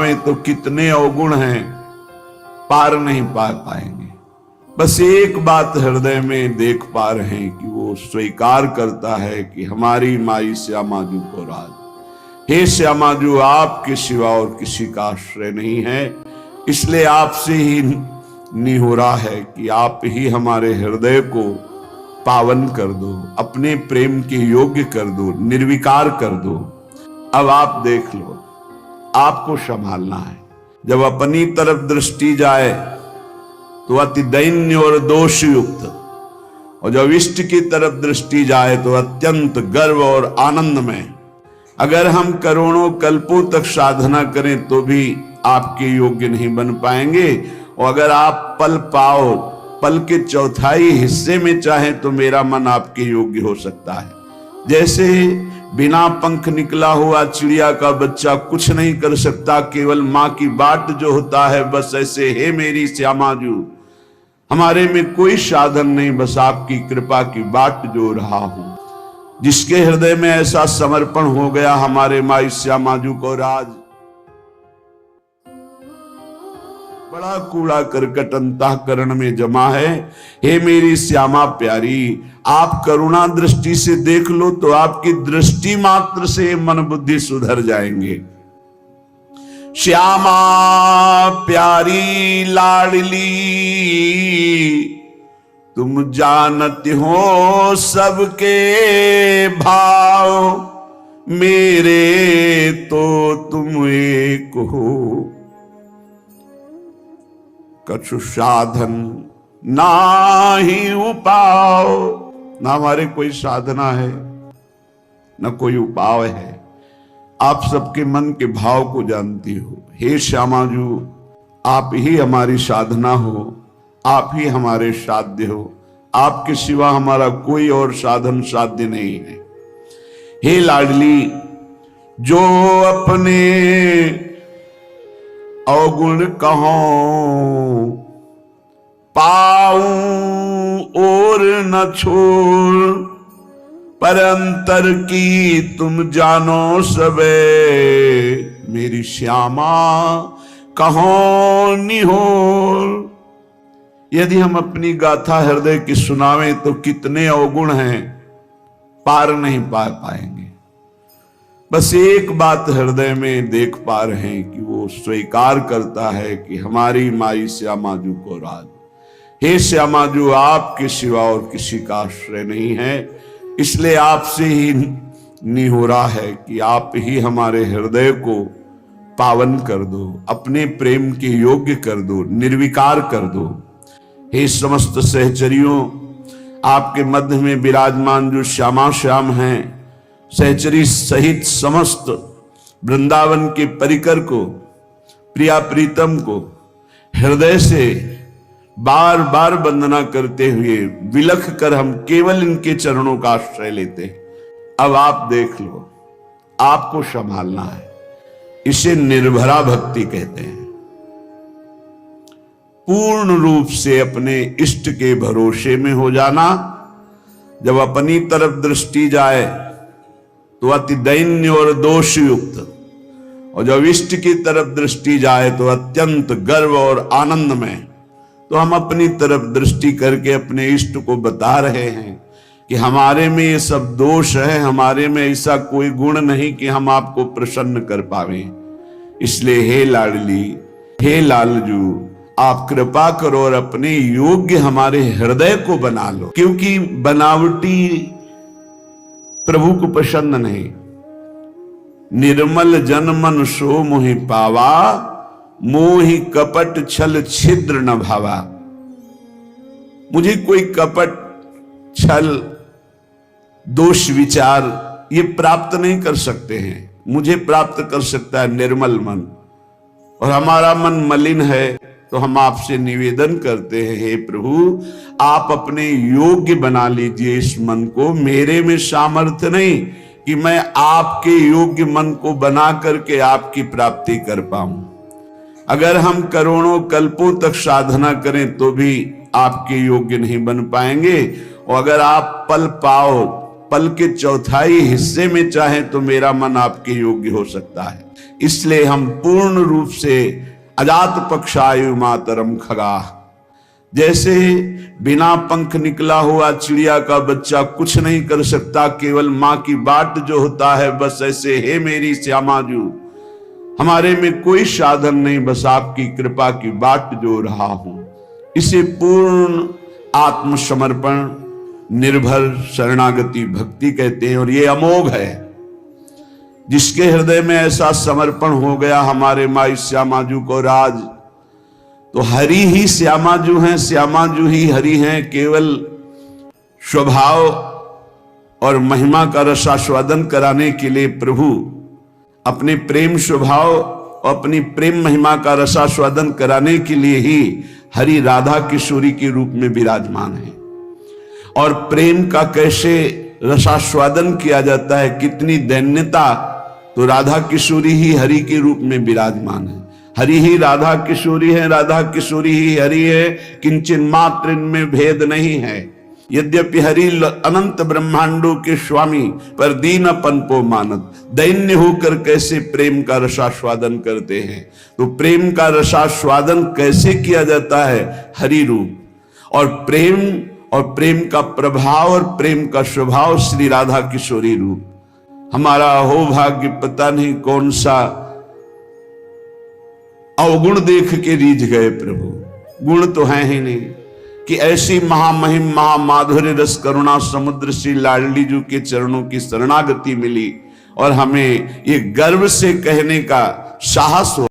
सुनावे तो कितने अवगुण हैं, पार नहीं पा पाएंगे। बस एक बात हृदय में देख पा रहे हैं कि वो स्वीकार करता है कि हमारी माई श्यामाजू को राज। हे श्यामाजू, आपके सिवा और किसी का आश्रय नहीं है, इसलिए आपसे ही निहोरा है कि आप ही हमारे हृदय को पावन कर दो, अपने प्रेम के योग्य कर दो, निर्विकार कर दो। अब आप देख लो, आपको संभालना है। जब अपनी तरफ दृष्टि जाए तो अति दैन्य और दोष युक्त, और जब इष्ट की तरफ दृष्टि जाए तो अत्यंत गर्व और आनंद में। अगर हम करोड़ों कल्पों तक साधना करें तो भी आपके योग्य नहीं बन पाएंगे, और अगर आप पल पाओ, पल के चौथाई हिस्से में चाहें तो मेरा मन आपके योग्य हो सकता है। जैसे बिना पंख निकला हुआ चिड़िया का बच्चा कुछ नहीं कर सकता, केवल मां की बाट जो होता है, बस ऐसे हे मेरी श्यामाजू, हमारे में कोई साधन नहीं, बस आपकी कृपा की बाट जो रहा हूं। जिसके हृदय में ऐसा समर्पण हो गया हमारे माई श्यामाजू को राज, बड़ा कूड़ा करकट अंतःकरण में जमा है। हे मेरी श्यामा प्यारी, आप करुणा दृष्टि से देख लो तो आपकी दृष्टि मात्र से मन बुद्धि सुधर जाएंगे। श्यामा प्यारी लाडली, तुम जानती हो सबके भाव, मेरे तो तुम एक हो, कछु साधन ना ही उपाय। ना हमारे कोई साधना है, न कोई उपाय है। आप सबके मन के भाव को जानती हो। हे श्यामाजू, आप ही हमारी साधना हो, आप ही हमारे साध्य हो, आपके सिवा हमारा कोई और साधन साध्य नहीं है। हे लाडली, जो अपने अवगुण कहूं पाऊं और न छोड़, पर अंतर की तुम जानो सबे, मेरी श्यामा कहो निहोर। यदि हम अपनी गाथा हृदय की सुनावें तो कितने अवगुण हैं, पार नहीं पा पाएंगे। बस एक बात हृदय में देख पा रहे हैं कि वो स्वीकार करता है कि हमारी माई श्यामाजू को राज। हे श्यामाजू, आपके सिवा और किसी का आश्रय नहीं है, इसलिए आपसे ही निहोरा है कि आप ही हमारे हृदय को पावन कर दो, अपने प्रेम के योग्य कर दो, निर्विकार कर दो। हे समस्त सहचरियों, आपके मध्य में विराजमान जो श्यामा श्याम हैं, सहचरी सहित समस्त वृंदावन के परिकर को, प्रिया प्रीतम को हृदय से बार बार वंदना करते हुए विलख कर हम केवल इनके चरणों का आश्रय लेते हैं। अब आप देख लो, आपको संभालना है। इसे निर्भरा भक्ति कहते हैं। पूर्ण रूप से अपने इष्ट के भरोसे में हो जाना। जब अपनी तरफ दृष्टि जाए तो अति दैन्य और दोष युक्त, और जब इष्ट की तरफ दृष्टि जाए तो अत्यंत गर्व और आनंद में। तो हम अपनी तरफ दृष्टि करके अपने इष्ट को बता रहे हैं कि हमारे में ये सब दोष है, हमारे में ऐसा कोई गुण नहीं कि हम आपको प्रसन्न कर पावे। इसलिए हे लाडली, हे लालजू, आप कृपा करो और अपने योग्य हमारे हृदय को बना लो, क्योंकि बनावटी प्रभु को पसंद नहीं। निर्मल जन मन सो मोहि पावा, मोहि कपट छल छिद्र न भावा। मुझे कोई कपट छल दोष विचार ये प्राप्त नहीं कर सकते हैं। मुझे प्राप्त कर सकता है निर्मल मन, और हमारा मन मलिन है। तो हम आपसे निवेदन करते हैं, हे प्रभु, आप अपने योग्य बना लीजिए इस मन को। मेरे में सामर्थ्य नहीं कि मैं आपके योग्य मन को बना करके आपकी प्राप्ति कर पाऊं। अगर हम करोड़ों कल्पों तक साधना करें तो भी आपके योग्य नहीं बन पाएंगे, और अगर आप पल पाओ, पल के चौथाई हिस्से में चाहे तो मेरा मन आपके योग्य हो सकता है। इसलिए हम पूर्ण रूप से अजात पक्षायु मातरम खगा, जैसे बिना पंख निकला हुआ चिड़िया का बच्चा कुछ नहीं कर सकता, केवल मां की बाट जो होता है, बस ऐसे हे मेरी श्यामा जू, हमारे में कोई साधन नहीं, बस आपकी कृपा की बाट जो रहा हूं। इसे पूर्ण आत्मसमर्पण, निर्भर शरणागति भक्ति कहते हैं। और ये अमोघ है। जिसके हृदय में ऐसा समर्पण हो गया हमारे माई श्यामाजू को राज, तो हरि ही श्यामाजू हैं, श्यामाजू ही हरि हैं। केवल स्वभाव और महिमा का रसास्वादन कराने के लिए प्रभु अपने प्रेम स्वभाव और अपनी प्रेम महिमा का रसास्वादन कराने के लिए ही हरि राधा किशोरी के रूप में विराजमान है। और प्रेम का कैसे रसास्वादन किया जाता है, कितनी दैन्यता, तो राधा किशोरी ही हरि के रूप में विराजमान है। हरि ही राधा किशोरी है, राधा किशोरी ही हरि है, किंचन मात्र इनमें भेद नहीं है। यद्यपि हरि अनंत ब्रह्मांडों के स्वामी, पर दीनपन को मानत, दैन्य होकर कैसे प्रेम का रसास्वादन करते हैं। तो प्रेम का रसास्वादन कैसे किया जाता है, हरि रूप और प्रेम का प्रभाव और प्रेम का स्वभाव श्री राधा किशोरी रूप। हमारा हो भाग्य, पता नहीं कौन सा अवगुण देख के रीझ गए प्रभु। गुण तो है ही नहीं कि ऐसी महामहिम महामाधुर्य रस करुणा समुद्र श्री लाडली जी के चरणों की शरणागति मिली और हमें ये गर्व से कहने का साहस हो।